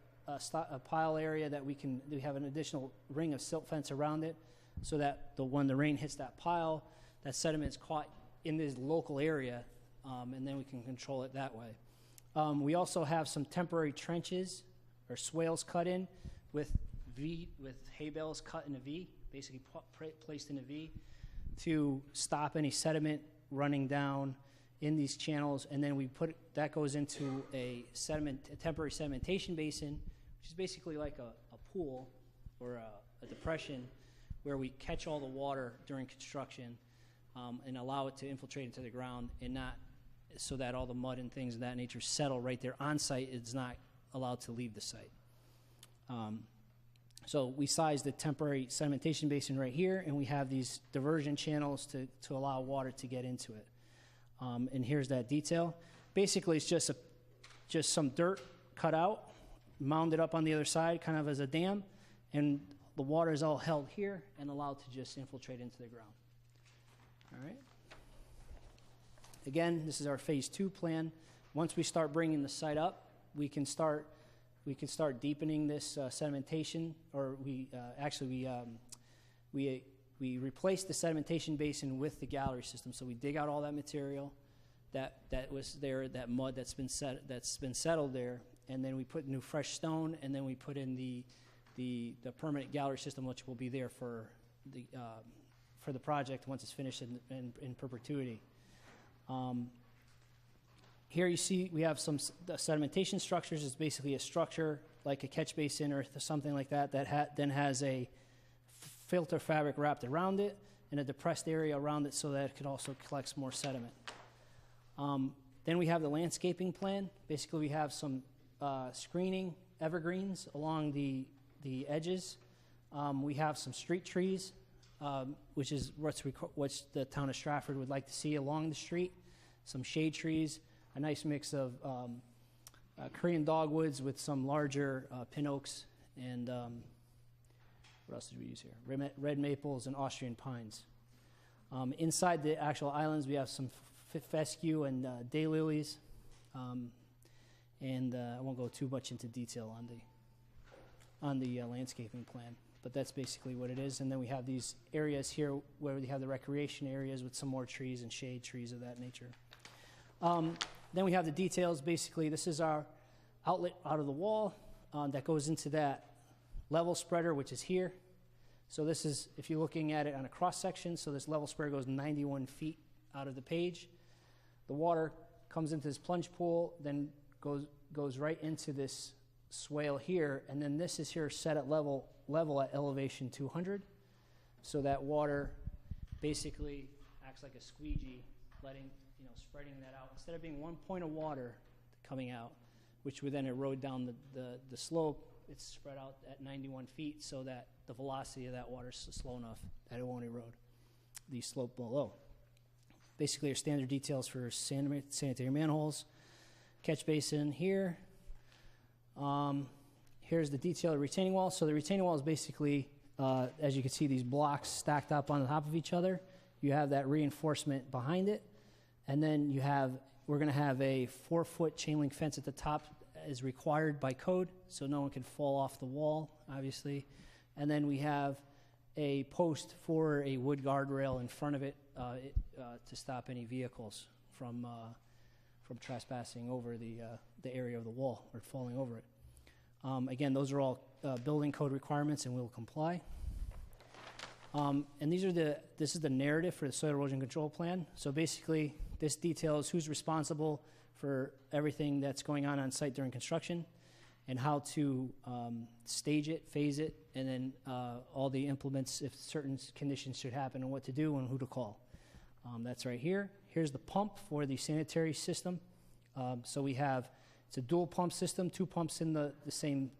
pile area that we have an additional ring of silt fence around it, so that when the rain hits that pile, that sediment is caught in this local area, and then we can control it that way. We also have some temporary trenches or swales cut in with hay bales cut in a V, basically placed in a V, to stop any sediment running down in these channels, and then that goes into a temporary sedimentation basin, which is basically like a pool or a depression where we catch all the water during construction and allow it to infiltrate into the ground, and not so that all the mud and things of that nature settle right there on site. It's not allowed to leave the site. So we sized the temporary sedimentation basin right here, and we have these diversion channels to allow water to get into it. And here's that detail. Basically, it's just some dirt cut out, mounded up on the other side, kind of as a dam, and the water is all held here and allowed to just infiltrate into the ground. All right. Again, this is our phase 2 plan. Once we start bringing the site up, we can start deepening this sedimentation, or we replace the sedimentation basin with the gallery system. So we dig out all that material that was there, that mud that's been settled there, and then we put new fresh stone, and then we put in the permanent gallery system, which will be there for the project once it's finished in perpetuity. Here you see we have some sedimentation structures. It's basically a structure like a catch basin or something like that then has a filter fabric wrapped around it and a depressed area around it so that it could also collect more sediment. Then we have the landscaping plan. Basically, we have some screening evergreens along the edges. We have some street trees, which is what the town of Stratford would like to see along the street. Some shade trees, a nice mix of Korean dogwoods with some larger pin oaks, and what else did we use here? Red maples and Austrian pines. Inside the actual islands, we have some fescue and daylilies, and I won't go too much into detail on the landscaping plan, but that's basically what it is. And then we have these areas here where we have the recreation areas with some more trees and shade trees of that nature. Then we have the details. Basically, this is our outlet out of the wall that goes into that level spreader, which is here. So this is, if you're looking at it on a cross section, so this level spreader goes 91 feet out of the page. The water comes into this plunge pool, then goes right into this swale here, and then this is here set at level at elevation 200. So that water basically acts like a squeegee, spreading that out. Instead of being one point of water coming out, which would then erode down the slope, it's spread out at 91 feet so that the velocity of that water is slow enough that it won't erode the slope below. Basically, our standard details for sanitary manholes, catch basin here. Here's the detail of the retaining wall. So the retaining wall is basically, as you can see, these blocks stacked up on the top of each other. You have that reinforcement behind it. And then we're going to have a 4-foot chain link fence at the top as required by code, so no one can fall off the wall, obviously. And then we have a post for a wood guardrail in front of it to stop any vehicles from trespassing over the area of the wall or falling over it. Again, those are all building code requirements, and we'll comply. And this is the narrative for the soil erosion control plan. So basically, this details who's responsible for everything that's going on site during construction, and how to stage it, phase it, and then all the implements if certain conditions should happen, and what to do and who to call. That's right here. Here's the pump for the sanitary system. So it's a dual pump system, 2 pumps in the same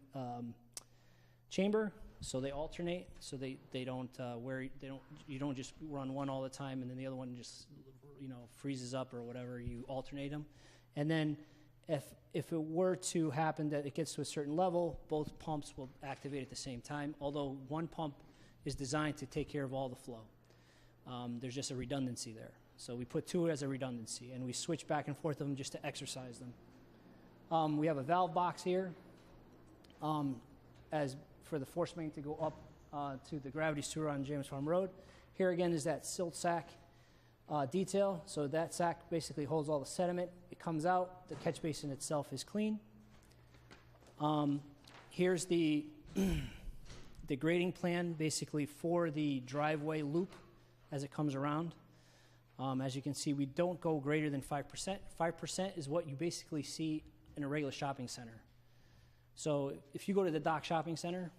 chamber. So they alternate, so they don't you don't just run one all the time and then the other one just freezes up or whatever. You alternate them, and then if it were to happen that it gets to a certain level, both pumps will activate at the same time. Although one pump is designed to take care of all the flow, there's just a redundancy there. So we put 2 as a redundancy, and we switch back and forth of them just to exercise them. We have a valve box here, as for the force main to go up to the gravity sewer on James Farm Road. Here again is that silt sack detail. So that sack basically holds all the sediment. It comes out. The catch basin itself is clean. Here's the grading plan basically for the driveway loop as it comes around. As you can see, we don't go greater than 5%. 5% is what you basically see in a regular shopping center. So if you go to the Dock Shopping Center,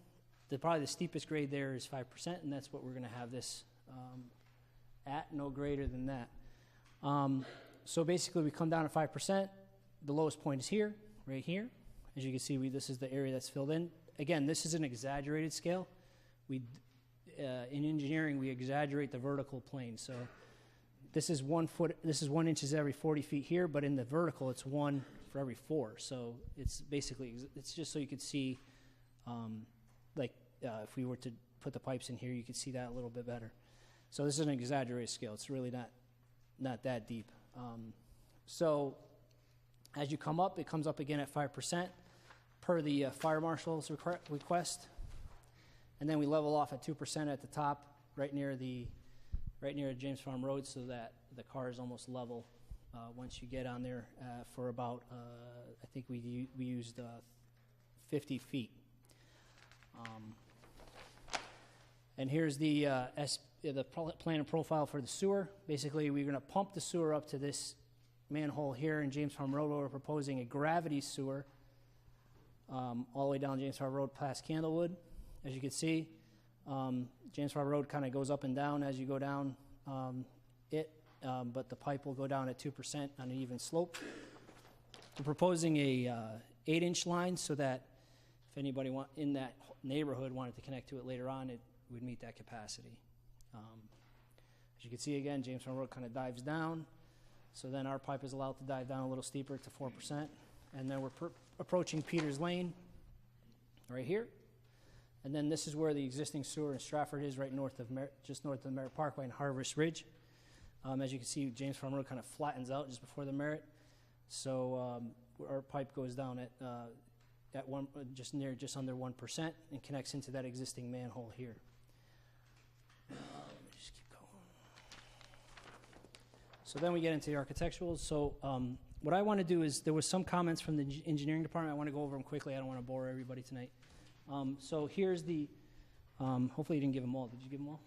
probably the steepest grade there is 5%, and that's what we're going to have this at, no greater than that. So basically, we come down to 5%. The lowest point is here, right here. As you can see, this is the area that's filled in. again, this is an exaggerated scale. We, in engineering, we exaggerate the vertical plane. So this is 1 foot, this is 1 inches every 40 feet here, but in the vertical, it's 1 for every 4. So it's basically, it's just so you could see, if we were to put the pipes in here, you could see that a little bit better. So this is an exaggerated scale. It's really not that deep. So as you come up, it comes up again at 5% per the fire marshal's request. And then we level off at 2% at the top, right near James Farm Road, so that the car is almost level once you get on there for about, I think we used 50 feet. And here's the plan and profile for the sewer. Basically, we're going to pump the sewer up to this manhole here in James Farm Road, where we're proposing a gravity sewer all the way down James Farm Road past Candlewood. As you can see, James Farm Road kind of goes up and down as you go down but the pipe will go down at 2% on an even slope. We're proposing a 8-inch line so that if anybody in that neighborhood wanted to connect to it later on, it would meet that capacity. As you can see again, James Farm Road kind of dives down, so then our pipe is allowed to dive down a little steeper to 4%, and then we're approaching Peters Lane right here. And then this is where the existing sewer in Stratford is, right north of just north of the Merritt Parkway and Harvest Ridge. As you can see, James Farm Road kind of flattens out just before the Merritt. So our pipe goes down at just under 1% and connects into that existing manhole here. Let me just keep going. So then we get into the architectural. So what I want to do is, there was some comments from the engineering department. I want to go over them quickly. I don't want to bore everybody tonight. So here's the, hopefully you didn't give them all. Did you give them all?